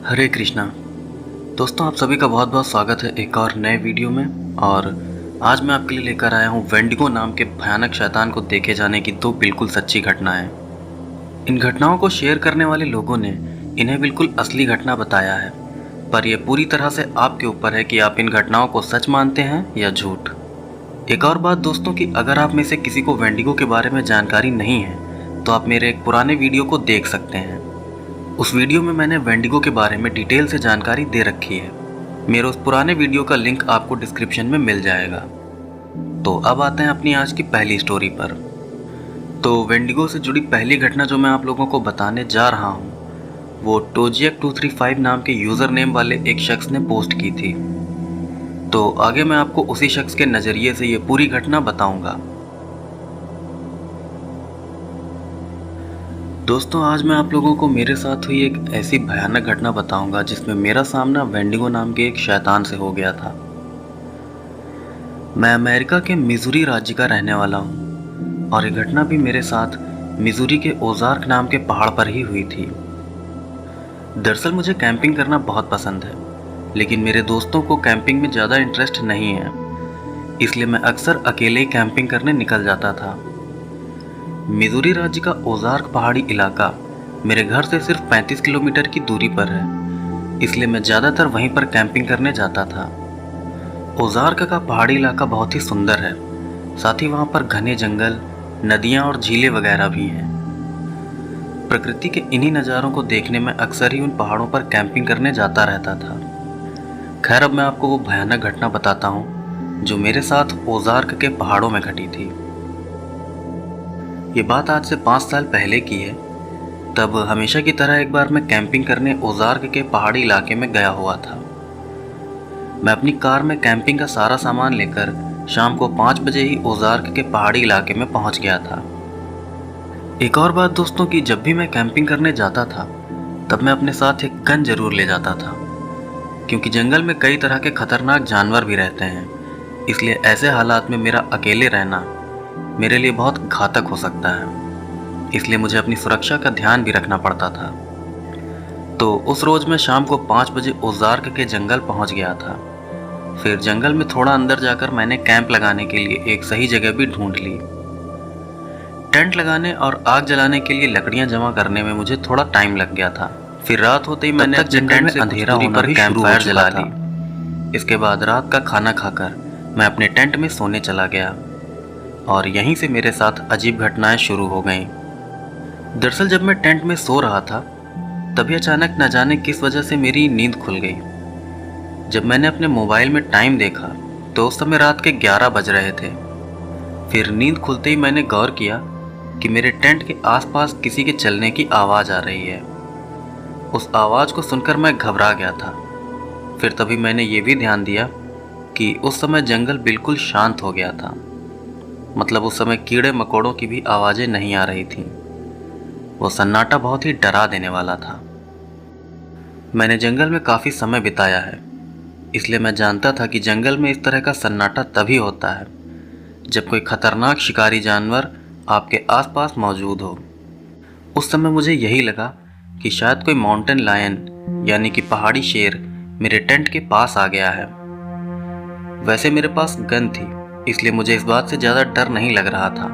हरे कृष्णा। दोस्तों, आप सभी का बहुत बहुत स्वागत है एक और नए वीडियो में। और आज मैं आपके लिए लेकर आया हूँ वेंडिगो नाम के भयानक शैतान को देखे जाने की दो बिल्कुल सच्ची घटनाएं। इन घटनाओं को शेयर करने वाले लोगों ने इन्हें बिल्कुल असली घटना बताया है, पर यह पूरी तरह से आपके ऊपर है कि आप इन घटनाओं को सच मानते हैं या झूठ। एक और बात दोस्तों, कि अगर आप में से किसी को वेंडिगो के बारे में जानकारी नहीं है तो आप मेरे एक पुराने वीडियो को देख सकते हैं। उस वीडियो में मैंने वेंडिगो के बारे में डिटेल से जानकारी दे रखी है। मेरे उस पुराने वीडियो का लिंक आपको डिस्क्रिप्शन में मिल जाएगा। तो अब आते हैं अपनी आज की पहली स्टोरी पर। तो वेंडिगो से जुड़ी पहली घटना जो मैं आप लोगों को बताने जा रहा हूँ वो Tojiak235 नाम के यूज़र नेम वाले एक शख्स ने पोस्ट की थी। तो आगे मैं आपको उसी शख्स के नज़रिए से ये पूरी घटना बताऊंगा। दोस्तों, आज मैं आप लोगों को मेरे साथ हुई एक ऐसी भयानक घटना बताऊंगा जिसमें मेरा सामना वेंडिगो नाम के एक शैतान से हो गया था। मैं अमेरिका के मिजूरी राज्य का रहने वाला हूं और ये घटना भी मेरे साथ मिजूरी के ओजार्क नाम के पहाड़ पर ही हुई थी। दरअसल मुझे कैंपिंग करना बहुत पसंद है, लेकिन मेरे दोस्तों को कैंपिंग में ज़्यादा इंटरेस्ट नहीं है, इसलिए मैं अक्सर अकेले ही कैंपिंग करने निकल जाता था। मिजूरी राज्य का ओजार्क पहाड़ी इलाका मेरे घर से सिर्फ 35 किलोमीटर की दूरी पर है, इसलिए मैं ज़्यादातर वहीं पर कैंपिंग करने जाता था। ओजार्क का पहाड़ी इलाका बहुत ही सुंदर है, साथ ही वहाँ पर घने जंगल, नदियाँ और झीलें वगैरह भी हैं। प्रकृति के इन्हीं नज़ारों को देखने में अक्सर ही उन पहाड़ों पर कैंपिंग करने जाता रहता था। खैर, अब मैं आपको वो भयानक घटना बताता हूँ जो मेरे साथ ओजार्क के पहाड़ों में घटी थी। ये बात आज से 5 साल पहले की है। तब हमेशा की तरह एक बार मैं कैंपिंग करने ओजार्क के पहाड़ी इलाके में गया हुआ था। मैं अपनी कार में कैंपिंग का सारा सामान लेकर शाम को 5 बजे ही ओजार्क के पहाड़ी इलाके में पहुंच गया था। एक और बात दोस्तों, कि जब भी मैं कैंपिंग करने जाता था तब मैं अपने साथ एक गन जरूर ले जाता था, क्योंकि जंगल में कई तरह के खतरनाक जानवर भी रहते हैं। इसलिए ऐसे हालात में मेरा अकेले रहना मेरे लिए बहुत घातक हो सकता है, इसलिए मुझे अपनी सुरक्षा का ध्यान भी रखना पड़ता था। तो उस रोज़ मैं शाम को 5 बजे ओजार्क के जंगल पहुंच गया था। फिर जंगल में थोड़ा अंदर जाकर मैंने कैंप लगाने के लिए एक सही जगह भी ढूंढ ली। टेंट लगाने और आग जलाने के लिए लकड़ियां जमा करने में मुझे थोड़ा टाइम लग गया था। फिर रात होते ही मैंने जंगल में अंधेरा होने पर कैंप फायर जला ली। इसके बाद रात का खाना खाकर मैं अपने टेंट में सोने चला गया और यहीं से मेरे साथ अजीब घटनाएं शुरू हो गईं। दरअसल जब मैं टेंट में सो रहा था तभी अचानक न जाने किस वजह से मेरी नींद खुल गई। जब मैंने अपने मोबाइल में टाइम देखा तो उस समय रात के 11 बज रहे थे। फिर नींद खुलते ही मैंने गौर किया कि मेरे टेंट के आसपास किसी के चलने की आवाज़ आ रही है। उस आवाज़ को सुनकर मैं घबरा गया था। फिर तभी मैंने ये भी ध्यान दिया कि उस समय जंगल बिल्कुल शांत हो गया था। मतलब उस समय कीड़े मकोड़ों की भी आवाज़ें नहीं आ रही थीं। वो सन्नाटा बहुत ही डरा देने वाला था। मैंने जंगल में काफ़ी समय बिताया है, इसलिए मैं जानता था कि जंगल में इस तरह का सन्नाटा तभी होता है जब कोई खतरनाक शिकारी जानवर आपके आसपास मौजूद हो। उस समय मुझे यही लगा कि शायद कोई माउंटेन लायन यानी कि पहाड़ी शेर मेरे टेंट के पास आ गया है। वैसे मेरे पास गन थी, इसलिए मुझे इस बात से ज़्यादा डर नहीं लग रहा था,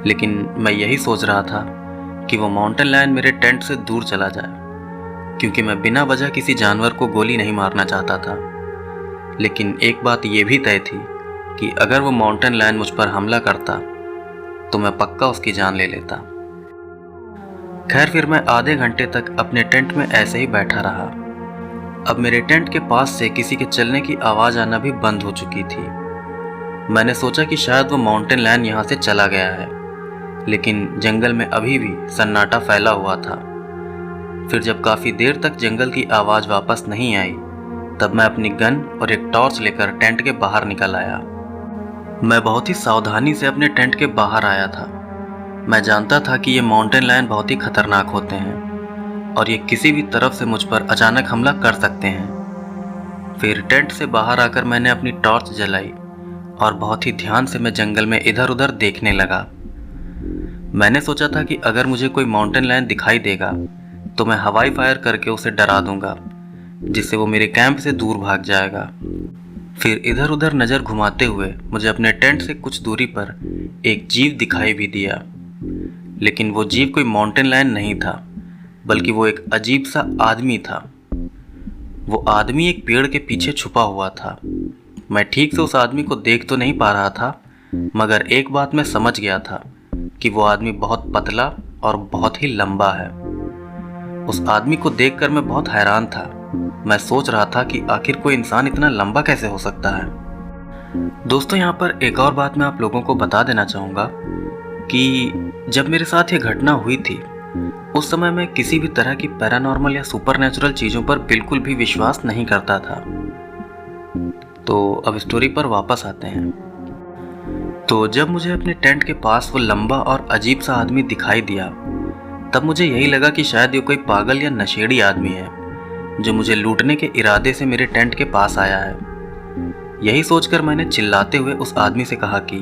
लेकिन मैं यही सोच रहा था कि वो माउंटेन लायन मेरे टेंट से दूर चला जाए, क्योंकि मैं बिना वजह किसी जानवर को गोली नहीं मारना चाहता था। लेकिन एक बात ये भी तय थी कि अगर वो माउंटेन लायन मुझ पर हमला करता तो मैं पक्का उसकी जान ले लेता। खैर, फिर मैं आधे घंटे तक अपने टेंट में ऐसे ही बैठा रहा। अब मेरे टेंट के पास से किसी के चलने की आवाज़ आना भी बंद हो चुकी थी। मैंने सोचा कि शायद वो माउंटेन लायन यहाँ से चला गया है, लेकिन जंगल में अभी भी सन्नाटा फैला हुआ था। फिर जब काफ़ी देर तक जंगल की आवाज़ वापस नहीं आई तब मैं अपनी गन और एक टॉर्च लेकर टेंट के बाहर निकल आया। मैं बहुत ही सावधानी से अपने टेंट के बाहर आया था। मैं जानता था कि ये माउंटेन लायन बहुत ही खतरनाक होते हैं और ये किसी भी तरफ से मुझ पर अचानक हमला कर सकते हैं। फिर टेंट से बाहर आकर मैंने अपनी टॉर्च जलाई और बहुत ही ध्यान से मैं जंगल में इधर उधर देखने लगा। मैंने सोचा था कि अगर मुझे कोई माउंटेन लायन दिखाई देगा तो मैं हवाई फायर करके उसे डरा दूंगा, जिससे वो मेरे कैंप से दूर भाग जाएगा। फिर इधर उधर नज़र घुमाते हुए मुझे अपने टेंट से कुछ दूरी पर एक जीव दिखाई भी दिया, लेकिन वो जीव कोई माउंटेन लायन नहीं था, बल्कि वो एक अजीब सा आदमी था। वो आदमी एक पेड़ के पीछे छुपा हुआ था। मैं ठीक से उस आदमी को देख तो नहीं पा रहा था, मगर एक बात मैं समझ गया था कि वो आदमी बहुत पतला और बहुत ही लंबा है। उस आदमी को देखकर मैं बहुत हैरान था। मैं सोच रहा था कि आखिर कोई इंसान इतना लंबा कैसे हो सकता है। दोस्तों, यहाँ पर एक और बात मैं आप लोगों को बता देना चाहूँगा कि जब मेरे साथ ये घटना हुई थी, उस समय मैं किसी भी तरह की पैरानॉर्मल या सुपरनैचुरल चीज़ों पर बिल्कुल भी विश्वास नहीं करता था। तो अब स्टोरी पर वापस आते हैं। तो जब मुझे अपने टेंट के पास वो लंबा और अजीब सा आदमी दिखाई दिया, तब मुझे यही लगा कि शायद ये कोई पागल या नशेड़ी आदमी है जो मुझे लूटने के इरादे से मेरे टेंट के पास आया है। यही सोचकर मैंने चिल्लाते हुए उस आदमी से कहा कि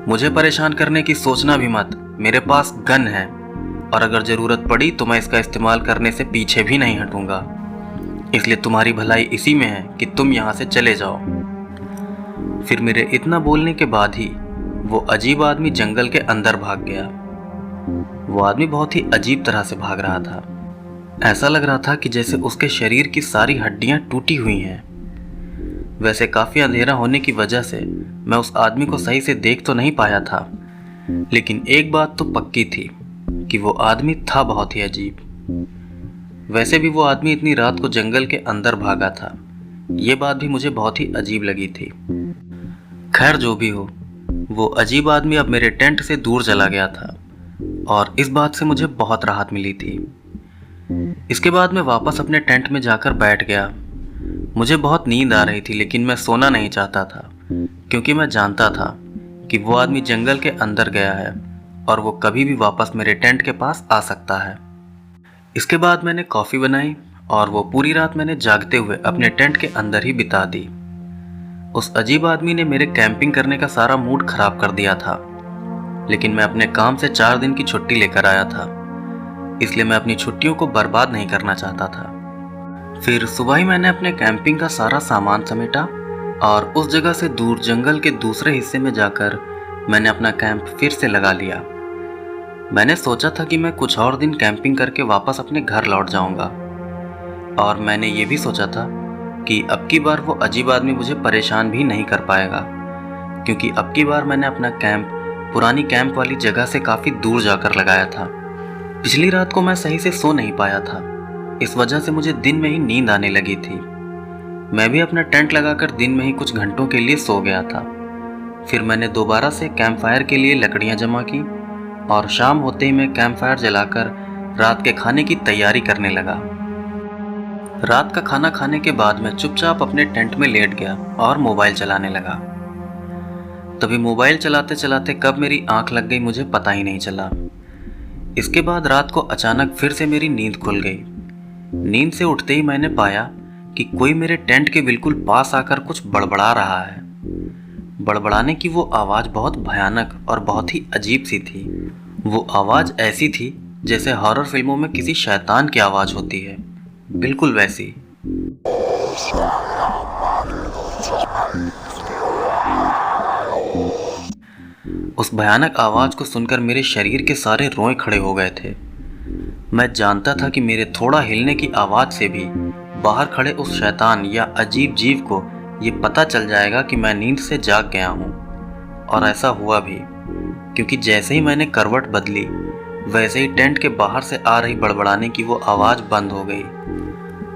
मुझे परेशान करने की सोचना भी मत, मेरे पास गन है और अगर ज़रूरत पड़ी तो मैं इसका इस्तेमाल करने से पीछे भी नहीं हटूंगा। इसलिए तुम्हारी भलाई इसी में है कि तुम यहाँ से चले जाओ। फिर मेरे इतना बोलने के बाद ही वो अजीब आदमी जंगल के अंदर भाग गया। वो आदमी बहुत ही अजीब तरह से भाग रहा था। ऐसा लग रहा था कि जैसे उसके शरीर की सारी हड्डियां टूटी हुई हैं। वैसे काफ़ी अंधेरा होने की वजह से मैं उस आदमी को सही से देख तो नहीं पाया था, लेकिन एक बात तो पक्की थी कि वो आदमी था बहुत ही अजीब। वैसे भी वो आदमी इतनी रात को जंगल के अंदर भागा था, ये बात भी मुझे बहुत ही अजीब लगी थी। खैर, जो भी हो, वो अजीब आदमी अब मेरे टेंट से दूर चला गया था और इस बात से मुझे बहुत राहत मिली थी। इसके बाद मैं वापस अपने टेंट में जाकर बैठ गया। मुझे बहुत नींद आ रही थी, लेकिन मैं सोना नहीं चाहता था क्योंकि मैं जानता था कि वो आदमी जंगल के अंदर गया है और वो कभी भी वापस मेरे टेंट के पास आ सकता है। इसके बाद मैंने कॉफ़ी बनाई और वो पूरी रात मैंने जागते हुए अपने टेंट के अंदर ही बिता दी। उस अजीब आदमी ने मेरे कैंपिंग करने का सारा मूड खराब कर दिया था, लेकिन मैं अपने काम से 4 दिन की छुट्टी लेकर आया था, इसलिए मैं अपनी छुट्टियों को बर्बाद नहीं करना चाहता था। फिर सुबह ही मैंने अपने कैंपिंग का सारा सामान समेटा और उस जगह से दूर जंगल के दूसरे हिस्से में जाकर मैंने अपना कैंप फिर से लगा लिया। मैंने सोचा था कि मैं कुछ और दिन कैंपिंग करके वापस अपने घर लौट जाऊंगा, और मैंने ये भी सोचा था कि अब की बार वो अजीब आदमी मुझे परेशान भी नहीं कर पाएगा, क्योंकि अब की बार मैंने अपना कैंप पुरानी कैंप वाली जगह से काफ़ी दूर जाकर लगाया था। पिछली रात को मैं सही से सो नहीं पाया था, इस वजह से मुझे दिन में ही नींद आने लगी थी। मैं भी अपना टेंट लगाकर दिन में ही कुछ घंटों के लिए सो गया था। फिर मैंने दोबारा से कैंप फायर के लिए लकड़ियाँ जमा की और शाम होते ही मैं कैंप फायर जलाकर रात के खाने की तैयारी करने लगा। रात का खाना खाने के बाद मैं चुपचाप अपने टेंट में लेट गया और मोबाइल चलाने लगा। तभी मोबाइल चलाते चलाते कब मेरी आंख लग गई मुझे पता ही नहीं चला। इसके बाद रात को अचानक फिर से मेरी नींद खुल गई। नींद से उठते ही मैंने पाया कि कोई मेरे टेंट के बिल्कुल पास आकर कुछ बड़बड़ा रहा है। बड़बड़ाने की वो आवाज़ बहुत भयानक और बहुत ही अजीब सी थी। वो आवाज़ ऐसी थी जैसे हॉरर फिल्मों में किसी शैतान की आवाज़ होती है, बिल्कुल वैसी। उस भयानक आवाज़ को सुनकर मेरे शरीर के सारे रोए खड़े हो गए थे। मैं जानता था कि मेरे थोड़ा हिलने की आवाज़ से भी बाहर खड़े उस शैतान या अजीब जीव को ये पता चल जाएगा कि मैं नींद से जाग गया हूँ। और ऐसा हुआ भी, क्योंकि जैसे ही मैंने करवट बदली वैसे ही टेंट के बाहर से आ रही बड़बड़ाने की वो आवाज़ बंद हो गई।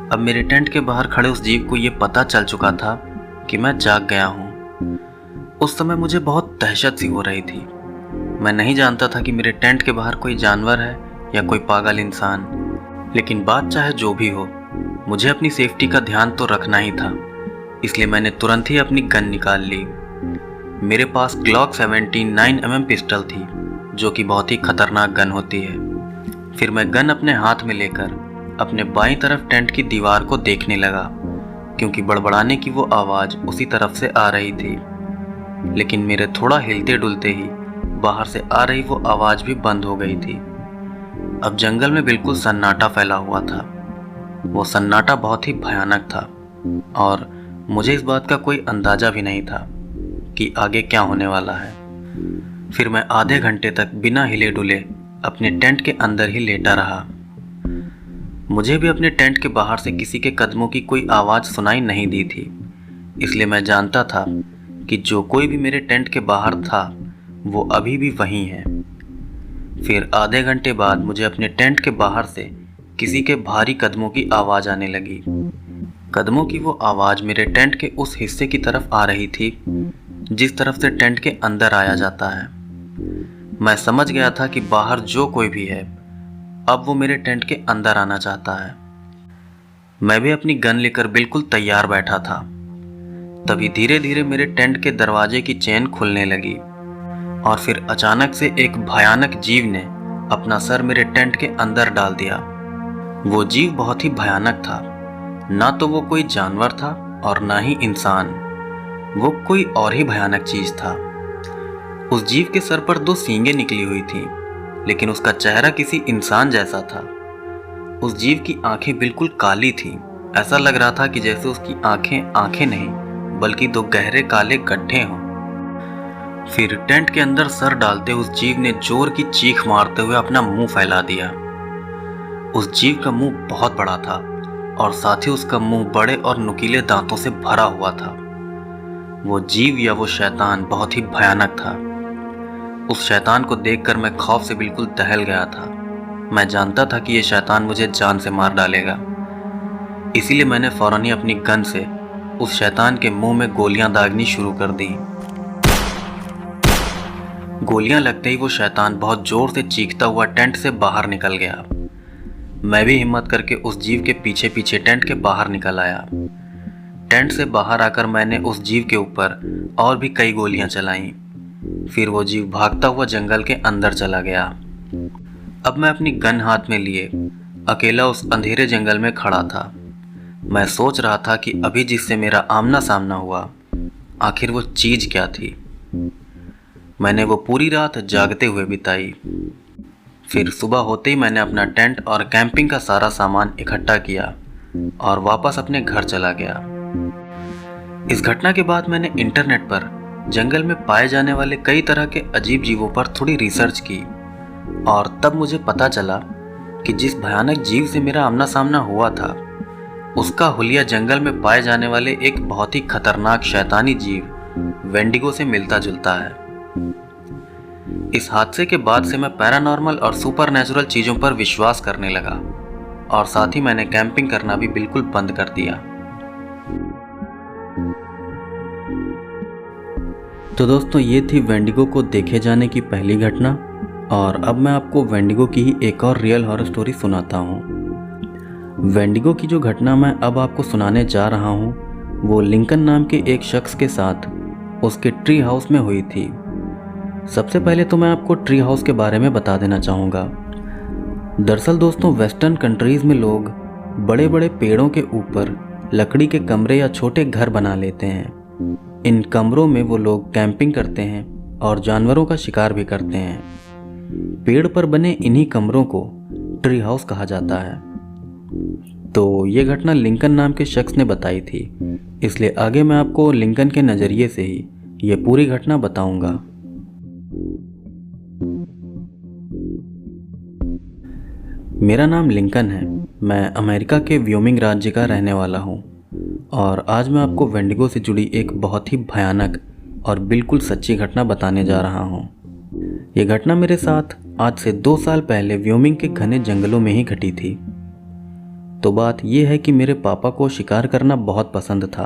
अब मेरे टेंट के बाहर खड़े उस जीव को ये पता चल चुका था कि मैं जाग गया हूँ। उस समय मुझे बहुत दहशत सी हो रही थी। मैं नहीं जानता था कि मेरे टेंट के बाहर कोई जानवर है या कोई पागल इंसान, लेकिन बात चाहे जो भी हो, मुझे अपनी सेफ्टी का ध्यान तो रखना ही था। इसलिए मैंने तुरंत ही अपनी गन निकाल ली। मेरे पास ग्लॉक 17 9mm पिस्टल थी, जो कि बहुत ही खतरनाक गन होती है। फिर मैं गन अपने हाथ में लेकर अपने बाईं तरफ टेंट की दीवार को देखने लगा, क्योंकि बड़बड़ाने की वो आवाज़ उसी तरफ से आ रही थी। लेकिन मेरे थोड़ा हिलते डुलते ही बाहर से आ रही वो आवाज़ भी बंद हो गई थी। अब जंगल में बिल्कुल सन्नाटा फैला हुआ था। वो सन्नाटा बहुत ही भयानक था और मुझे इस बात का कोई अंदाज़ा भी नहीं था कि आगे क्या होने वाला है। फिर मैं आधे घंटे तक बिना हिले डुले अपने टेंट के अंदर ही लेटा रहा। मुझे भी अपने टेंट के बाहर से किसी के कदमों की कोई आवाज़ सुनाई नहीं दी थी, इसलिए मैं जानता था कि जो कोई भी मेरे टेंट के बाहर था वो अभी भी वहीं है। फिर आधे घंटे बाद मुझे अपने टेंट के बाहर से किसी के भारी कदमों की आवाज़ आने लगी। कदमों की वो आवाज़ मेरे टेंट के उस हिस्से की तरफ आ रही थी जिस तरफ से टेंट के अंदर आया जाता है। मैं समझ गया था कि बाहर जो कोई भी है अब वो मेरे टेंट के अंदर आना चाहता है। मैं भी अपनी गन लेकर बिल्कुल तैयार बैठा था। तभी धीरे धीरे मेरे टेंट के दरवाजे की चेन खुलने लगी और फिर अचानक से एक भयानक जीव ने अपना सर मेरे टेंट के अंदर डाल दिया। वो जीव बहुत ही भयानक था। ना तो वो कोई जानवर था और ना ही इंसान, वो कोई और ही भयानक चीज था। उस जीव के सर पर 2 सींगें निकली हुई थी, लेकिन उसका चेहरा किसी इंसान जैसा था। उस जीव की आंखें बिल्कुल काली थी। ऐसा लग रहा था कि जैसे उसकी आंखें आंखें नहीं बल्कि 2 गहरे काले गड्ढे हों। फिर टेंट के अंदर सर डालते उस जीव ने जोर की चीख मारते हुए अपना मुंह फैला दिया। उस जीव का मुंह बहुत बड़ा था और साथ ही उसका मुंह बड़े और नुकीले दांतों से भरा हुआ था। वो जीव या वो शैतान बहुत ही भयानक था। उस शैतान को देखकर मैं खौफ से बिल्कुल दहल गया था। मैं जानता था कि ये शैतान मुझे जान से मार डालेगा, इसीलिए मैंने फौरन ही अपनी गन से उस शैतान के मुंह में गोलियां दागनी शुरू कर दी। गोलियां लगते ही वो शैतान बहुत जोर से चीखता हुआ टेंट से बाहर निकल गया। मैं भी हिम्मत करके उस जीव के पीछे पीछे टेंट के बाहर निकल आया। टेंट से बाहर आकर मैंने उस जीव के ऊपर और भी कई गोलियां चलाईं। फिर वो जीव भागता हुआ जंगल के अंदर चला गया। अब मैं अपनी गन हाथ में लिए अकेला उस अंधेरे जंगल में खड़ा था। मैं सोच रहा था कि अभी जिससे मेरा आमना सामना हुआ आखिर वो चीज क्या थी। मैंने वो पूरी रात जागते हुए बिताई। फिर सुबह होते ही मैंने अपना टेंट और कैंपिंग का सारा सामान इकट्ठा किया और वापस अपने घर चला गया। इस घटना के बाद मैंने इंटरनेट पर जंगल में पाए जाने वाले कई तरह के अजीब जीवों पर थोड़ी रिसर्च की और तब मुझे पता चला कि जिस भयानक जीव से मेरा आमना सामना हुआ था उसका हुलिया जंगल में पाए जाने वाले एक बहुत ही खतरनाक शैतानी जीव वेंडिगो से मिलता जुलता है। इस हादसे के बाद से मैं पैरानॉर्मल और सुपरनैचुरल चीज़ों पर विश्वास करने लगा और साथ ही मैंने कैंपिंग करना भी बिल्कुल बंद कर दिया। तो दोस्तों, ये थी वेंडिगो को देखे जाने की पहली घटना और अब मैं आपको वेंडिगो की ही एक और रियल हॉरर स्टोरी सुनाता हूँ। वेंडिगो की जो घटना मैं अब आपको सुनाने जा रहा हूँ वो लिंकन नाम के एक शख्स के साथ उसके ट्री हाउस में हुई थी। सबसे पहले तो मैं आपको ट्री हाउस के बारे में बता देना चाहूँगा। दरअसल दोस्तों, वेस्टर्न कंट्रीज़ में लोग बड़े बड़े पेड़ों के ऊपर लकड़ी के कमरे या छोटे घर बना लेते हैं। इन कमरों में वो लोग कैंपिंग करते हैं और जानवरों का शिकार भी करते हैं। पेड़ पर बने इन्हीं कमरों को ट्री हाउस कहा जाता है। तो ये घटना लिंकन नाम के शख्स ने बताई थी, इसलिए आगे मैं आपको लिंकन के नज़रिए से ही ये पूरी घटना बताऊंगा। मेरा नाम लिंकन है। मैं अमेरिका के व्योमिंग राज्य का रहने वाला हूँ और आज मैं आपको वेंडिगो से जुड़ी एक बहुत ही भयानक और बिल्कुल सच्ची घटना बताने जा रहा हूँ। ये घटना मेरे साथ आज से 2 साल पहले व्योमिंग के घने जंगलों में ही घटी थी। तो बात यह है कि मेरे पापा को शिकार करना बहुत पसंद था।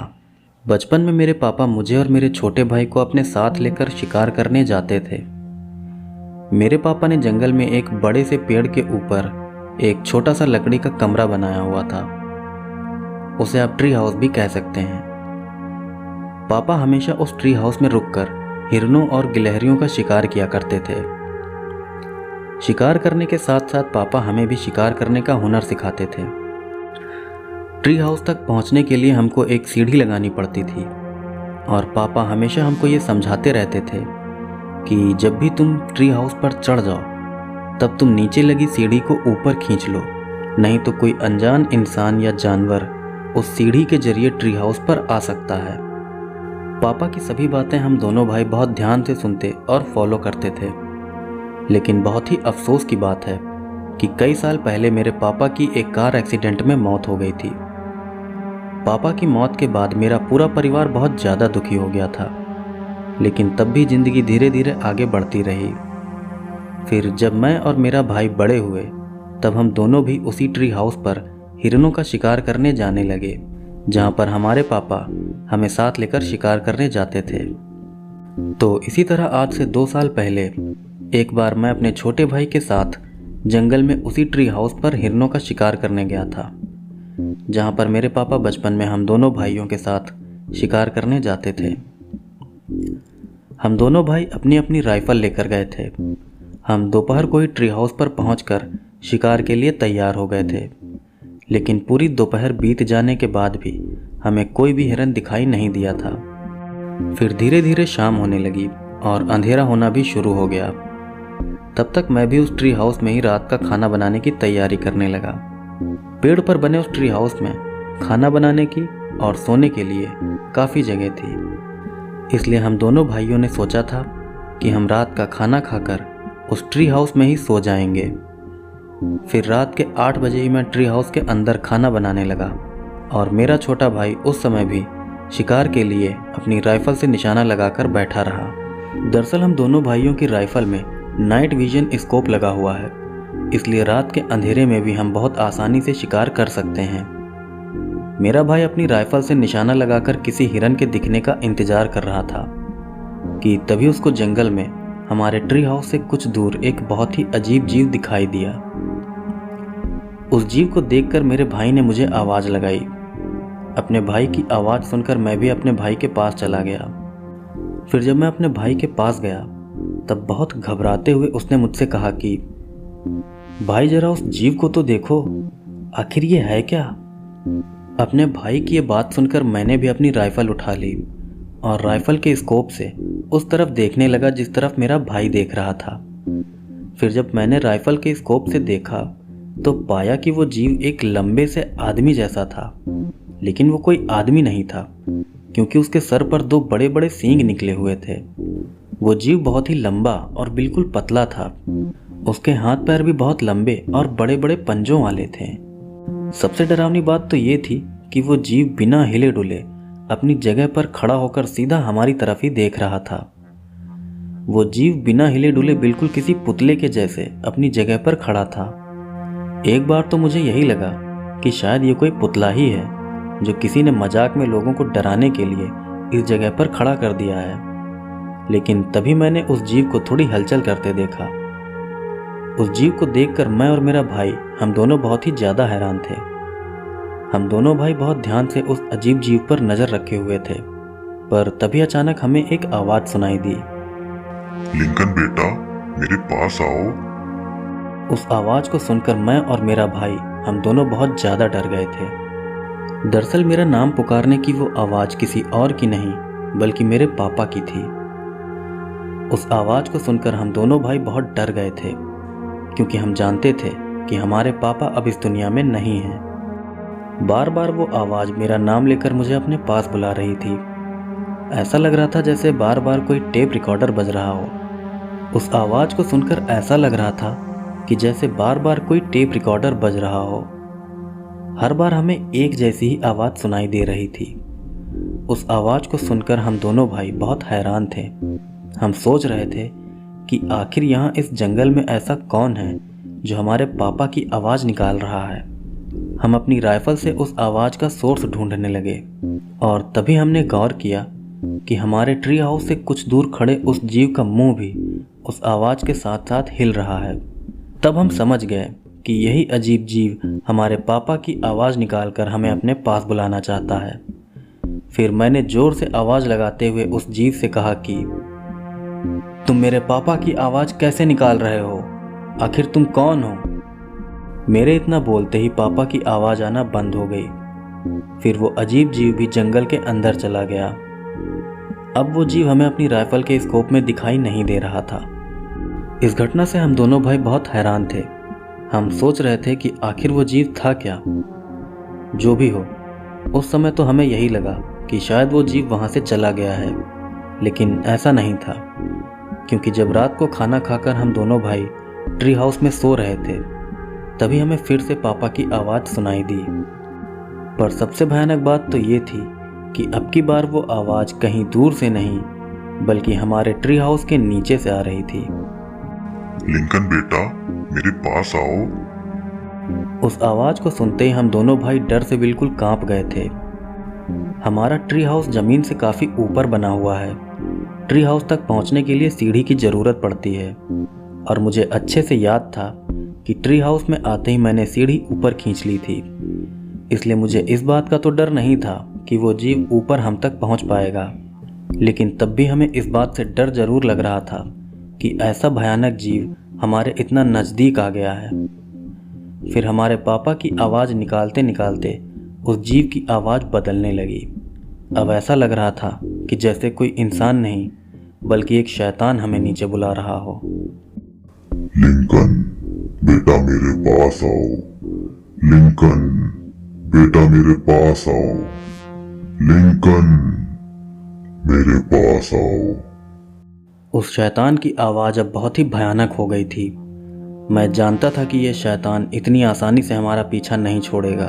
बचपन में मेरे पापा मुझे और मेरे छोटे भाई को अपने साथ लेकर शिकार करने जाते थे। मेरे पापा ने जंगल में एक बड़े से पेड़ के ऊपर एक छोटा सा लकड़ी का कमरा बनाया हुआ था। उसे आप ट्री हाउस भी कह सकते हैं। पापा हमेशा उस ट्री हाउस में रुककर हिरणों और गिलहरियों का शिकार किया करते थे। शिकार करने के साथ साथ पापा हमें भी शिकार करने का हुनर सिखाते थे। ट्री हाउस तक पहुंचने के लिए हमको एक सीढ़ी लगानी पड़ती थी और पापा हमेशा हमको ये समझाते रहते थे कि जब भी तुम ट्री हाउस पर चढ़ जाओ तब तुम नीचे लगी सीढ़ी को ऊपर खींच लो, नहीं तो कोई अनजान इंसान या जानवर उस सीढ़ी के जरिए ट्री हाउस पर आ सकता है। पापा की सभी बातें हम दोनों भाई बहुत ध्यान से सुनते और फॉलो करते थे। लेकिन बहुत ही अफसोस की बात है कि कई साल पहले मेरे पापा की एक कार एक्सीडेंट में मौत हो गई थी। पापा की मौत के बाद मेरा पूरा परिवार बहुत ज़्यादा दुखी हो गया था, लेकिन तब भी ज़िंदगी धीरे धीरे आगे बढ़ती रही। फिर जब मैं और मेरा भाई बड़े हुए तब हम दोनों भी उसी ट्री हाउस पर हिरणों का शिकार करने जाने लगे, जहाँ पर हमारे पापा हमें साथ लेकर शिकार करने जाते थे। तो इसी तरह आज से 2 साल पहले एक बार मैं अपने छोटे भाई के साथ जंगल में उसी ट्री हाउस पर हिरणों का शिकार करने गया था, जहाँ पर मेरे पापा बचपन में हम दोनों भाइयों के साथ शिकार करने जाते थे। हम दोनों भाई अपनी अपनी राइफल लेकर गए थे। हम दोपहर को ही ट्री हाउस पर पहुंचकर शिकार के लिए तैयार हो गए थे, लेकिन पूरी दोपहर बीत जाने के बाद भी हमें कोई भी हिरन दिखाई नहीं दिया था। फिर धीरे धीरे शाम होने लगी और अंधेरा होना भी शुरू हो गया। तब तक मैं भी उस ट्री हाउस में ही रात का खाना बनाने की तैयारी करने लगा। पेड़ पर बने उस ट्री हाउस में खाना बनाने की और सोने के लिए काफ़ी जगह थी, इसलिए हम दोनों भाइयों ने सोचा था कि हम रात का खाना खाकर उस ट्री हाउस में ही सो जाएंगे। फिर रात के 8 बजे ही मैं ट्री हाउस के अंदर खाना बनाने लगा और मेरा छोटा भाई उस समय भी शिकार के लिए अपनी राइफल से निशाना लगाकर बैठा रहा। दरअसल हम दोनों भाइयों की राइफल में नाइट विजन स्कोप लगा हुआ है, इसलिए रात के अंधेरे में भी हम बहुत आसानी से शिकार कर सकते हैं। मेरा भाई अपनी राइफल से निशाना लगाकर किसी हिरन के दिखने का इंतजार कर रहा था कि तभी उसको जंगल में हमारे ट्री हाउस से कुछ दूर एक बहुत ही अजीब जीव दिखाई दिया। उस जीव को देखकर मेरे भाई ने मुझे आवाज़ लगाई। अपने भाई की आवाज़ सुनकर मैं भी अपने भाई के पास चला गया। फिर जब मैं अपने भाई के पास गया तब बहुत घबराते हुए उसने मुझसे कहा कि भाई जरा उस जीव को तो देखो, आखिर ये है क्या। अपने भाई की ये बात सुनकर मैंने भी अपनी राइफल उठा ली और राइफल के स्कोप से उस तरफ देखने लगा जिस तरफ मेरा भाई देख रहा था। फिर जब मैंने राइफल के स्कोप से देखा तो पाया कि वो जीव एक लंबे से आदमी जैसा था, लेकिन वो कोई आदमी नहीं था क्योंकि उसके सर पर 2 बड़े बड़े सींग निकले हुए थे। वो जीव बहुत ही लंबा और बिल्कुल पतला था। उसके हाथ पैर भी बहुत लंबे और बड़े बड़े पंजों वाले थे। सबसे डरावनी बात तो ये थी कि वो जीव बिना हिले डुले अपनी जगह पर खड़ा होकर सीधा हमारी तरफ ही देख रहा था। वो जीव बिना हिले डुले बिल्कुल किसी पुतले के जैसे अपनी जगह पर खड़ा था। एक बार तो मुझे यही लगा कि शायद ये कोई पुतला ही है जो किसी ने मजाक में लोगों को डराने के लिए इस जगह पर खड़ा कर दिया है। लेकिन तभी मैंने उस जीव को थोड़ी हलचल करते देखा। उस जीव को देखकर मैं और मेरा भाई हम दोनों बहुत ही ज़्यादा हैरान थे। हम दोनों भाई बहुत ध्यान से उस अजीब जीव पर नज़र रखे हुए थे, पर तभी अचानक हमें एक आवाज़ सुनाई दी। लिंकन बेटा, मेरे पास आओ। उस आवाज़ को सुनकर मैं और मेरा भाई हम दोनों बहुत ज़्यादा डर गए थे। दरअसल मेरा नाम पुकारने की वो आवाज़ किसी और की नहीं बल्कि मेरे पापा की थी। उस आवाज़ को सुनकर हम दोनों भाई बहुत डर गए थे क्योंकि हम जानते थे कि हमारे पापा अब इस दुनिया में नहीं हैं। बार बार वो आवाज़ मेरा नाम लेकर मुझे अपने पास बुला रही थी। ऐसा लग रहा था जैसे बार बार कोई टेप रिकॉर्डर बज रहा हो। उस आवाज़ को सुनकर ऐसा लग रहा था कि जैसे बार बार कोई टेप रिकॉर्डर बज रहा हो। हर बार हमें एक जैसी ही आवाज़ सुनाई दे रही थी। उस आवाज़ को सुनकर हम दोनों भाई बहुत हैरान थे। हम सोच रहे थे कि आखिर यहाँ इस जंगल में ऐसा कौन है जो हमारे पापा की आवाज़ निकाल रहा है। हम अपनी राइफल से उस आवाज़ का सोर्स ढूंढने लगे और तभी हमने गौर किया कि हमारे ट्री हाउस से कुछ दूर खड़े उस जीव का मुंह भी उस आवाज़ के साथ साथ हिल रहा है। तब हम समझ गए कि यही अजीब जीव हमारे पापा की आवाज़ निकालकर हमें अपने पास बुलाना चाहता है। फिर मैंने ज़ोर से आवाज़ लगाते हुए उस जीव से कहा कि तुम मेरे पापा की आवाज़ कैसे निकाल रहे हो? आखिर तुम कौन हो? मेरे इतना बोलते ही पापा की आवाज़ आना बंद हो गई। फिर वो अजीब जीव भी जंगल के अंदर चला गया। अब वो जीव हमें अपनी राइफल के स्कोप में दिखाई नहीं दे रहा था। इस घटना से हम दोनों भाई बहुत हैरान थे। हम सोच रहे थे कि आखिर वो जीव था क्या। जो भी हो, उस समय तो हमें यही लगा कि शायद वो जीव वहाँ से चला गया है, लेकिन ऐसा नहीं था, क्योंकि जब रात को खाना खाकर हम दोनों भाई ट्री हाउस में सो रहे थे, तभी हमें फिर से पापा की आवाज़ सुनाई दी। पर सबसे भयानक बात तो ये थी कि अब की बार वो आवाज़ कहीं दूर से नहीं, बल्कि हमारे ट्री हाउस के नीचे से आ रही थी। लिंकन बेटा, मेरे पास आओ। उस आवाज़ को सुनते ही हम दोनों भाई डर से बिल्कुल कांप गए थे। हमारा ट्री हाउस ज़मीन से काफ़ी ऊपर बना हुआ है। ट्री हाउस तक पहुंचने के लिए सीढ़ी की ज़रूरत पड़ती है, और मुझे अच्छे से याद था कि ट्री हाउस में आते ही मैंने सीढ़ी ऊपर खींच ली थी। इसलिए मुझे इस बात का तो डर नहीं था कि वो जीव ऊपर हम तक पहुंच पाएगा, लेकिन तब भी हमें इस बात से डर ज़रूर लग रहा था कि ऐसा भयानक जीव हमारे इतना नज़दीक आ गया है। फिर हमारे पापा की आवाज़ निकालते निकालते उस जीव की आवाज़ बदलने लगी। अब ऐसा लग रहा था कि जैसे कोई इंसान नहीं, बल्कि एक शैतान हमें नीचे बुला रहा हो। लिंकन बेटा, मेरे पास आओ। लिंकन बेटा, मेरे पास आओ। लिंकन मेरे पास आओ। उस शैतान की आवाज़ अब बहुत ही भयानक हो गई थी। मैं जानता था कि यह शैतान इतनी आसानी से हमारा पीछा नहीं छोड़ेगा,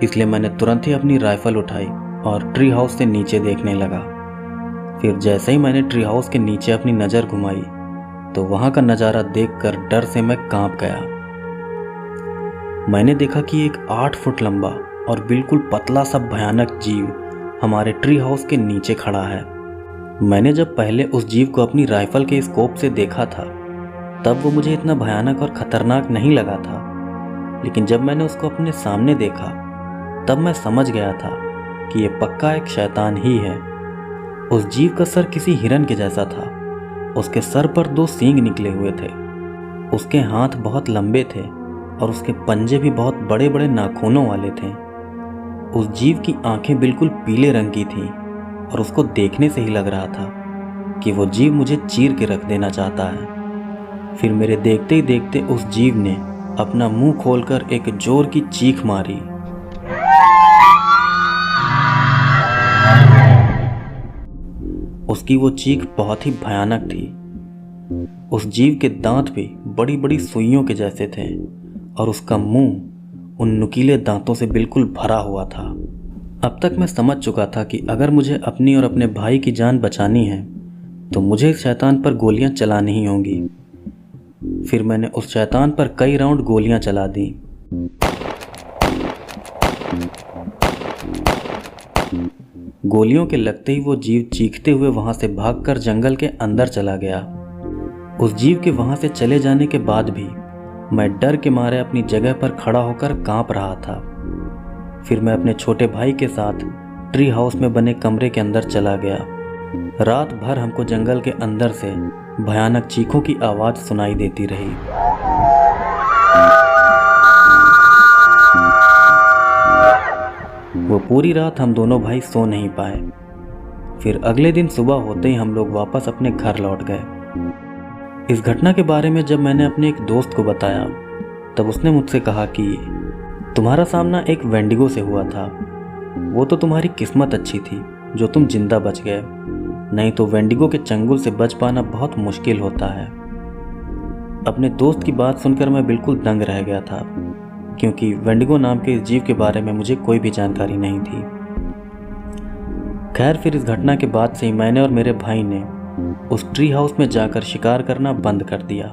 इसलिए मैंने तुरंत ही अपनी राइफल उठाई और ट्री हाउस से नीचे देखने लगा। फिर जैसे ही मैंने ट्री हाउस के नीचे अपनी नज़र घुमाई, तो वहाँ का नज़ारा देखकर डर से मैं कांप गया। मैंने देखा कि एक 8 फुट लंबा और बिल्कुल पतला सा भयानक जीव हमारे ट्री हाउस के नीचे खड़ा है। मैंने जब पहले उस जीव को अपनी राइफल के स्कोप से देखा था, तब वो मुझे इतना भयानक और ख़तरनाक नहीं लगा था, लेकिन जब मैंने उसको अपने सामने देखा, तब मैं समझ गया था कि ये पक्का एक शैतान ही है। उस जीव का सर किसी हिरन के जैसा था। उसके सर पर 2 सींग निकले हुए थे। उसके हाथ बहुत लंबे थे और उसके पंजे भी बहुत बड़े बड़े नाखूनों वाले थे। उस जीव की आंखें बिल्कुल पीले रंग की थीं और उसको देखने से ही लग रहा था कि वो जीव मुझे चीर के रख देना चाहता है। फिर मेरे देखते ही देखते उस जीव ने अपना मुंह खोलकर एक जोर की चीख मारी। उसकी वो चीख बहुत ही भयानक थी। उस जीव के दांत भी बड़ी बड़ी सुइयों के जैसे थे और उसका मुंह उन नुकीले दांतों से बिल्कुल भरा हुआ था। अब तक मैं समझ चुका था कि अगर मुझे अपनी और अपने भाई की जान बचानी है, तो मुझे इस शैतान पर गोलियां चलानी ही होंगी। फिर मैंने उस शैतान पर कई राउंड गोलियां चला दी। गोलियों के लगते ही वो जीव चीखते हुए वहां से भागकर जंगल के अंदर चला गया। उस जीव के वहां से चले जाने के बाद भी मैं डर के मारे अपनी जगह पर खड़ा होकर कांप रहा था। फिर मैं अपने छोटे भाई के साथ ट्री हाउस में बने कमरे के अंदर चला गया। रात भर हमको जंगल के अंदर से भयानक चीखों की आवाज़ सुनाई देती रही। वो पूरी रात हम दोनों भाई सो नहीं पाए। फिर अगले दिन सुबह होते ही हम लोग वापस अपने घर लौट गए। इस घटना के बारे में जब मैंने अपने एक दोस्त को बताया, तब उसने मुझसे कहा कि तुम्हारा सामना एक वेंडिगो से हुआ था। वो तो तुम्हारी किस्मत अच्छी थी जो तुम जिंदा बच गए, नहीं तो वेंडिगो के चंगुल से बच पाना बहुत मुश्किल होता है। अपने दोस्त की बात सुनकर मैं बिल्कुल दंग रह गया था, क्योंकि वेंडिगो नाम के इस जीव के बारे में मुझे कोई भी जानकारी नहीं थी। खैर, फिर इस घटना के बाद से ही मैंने और मेरे भाई ने उस ट्री हाउस में जाकर शिकार करना बंद कर दिया।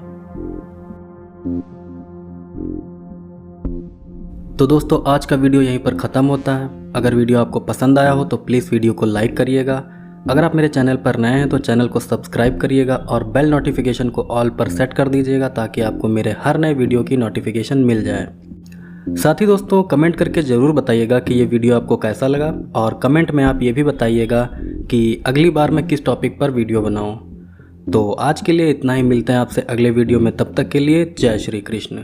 तो दोस्तों, आज का वीडियो यहीं पर ख़त्म होता है। अगर वीडियो आपको पसंद आया हो तो प्लीज़ वीडियो को लाइक करिएगा। अगर आप मेरे चैनल पर नए हैं तो चैनल को सब्सक्राइब करिएगा और बेल नोटिफिकेशन को ऑल पर सेट कर दीजिएगा, ताकि आपको मेरे हर नए वीडियो की नोटिफिकेशन मिल जाए। साथ ही दोस्तों, कमेंट करके ज़रूर बताइएगा कि ये वीडियो आपको कैसा लगा, और कमेंट में आप ये भी बताइएगा कि अगली बार मैं किस टॉपिक पर वीडियो बनाऊँ। तो आज के लिए इतना ही। मिलते हैं आपसे अगले वीडियो में। तब तक के लिए जय श्री कृष्ण।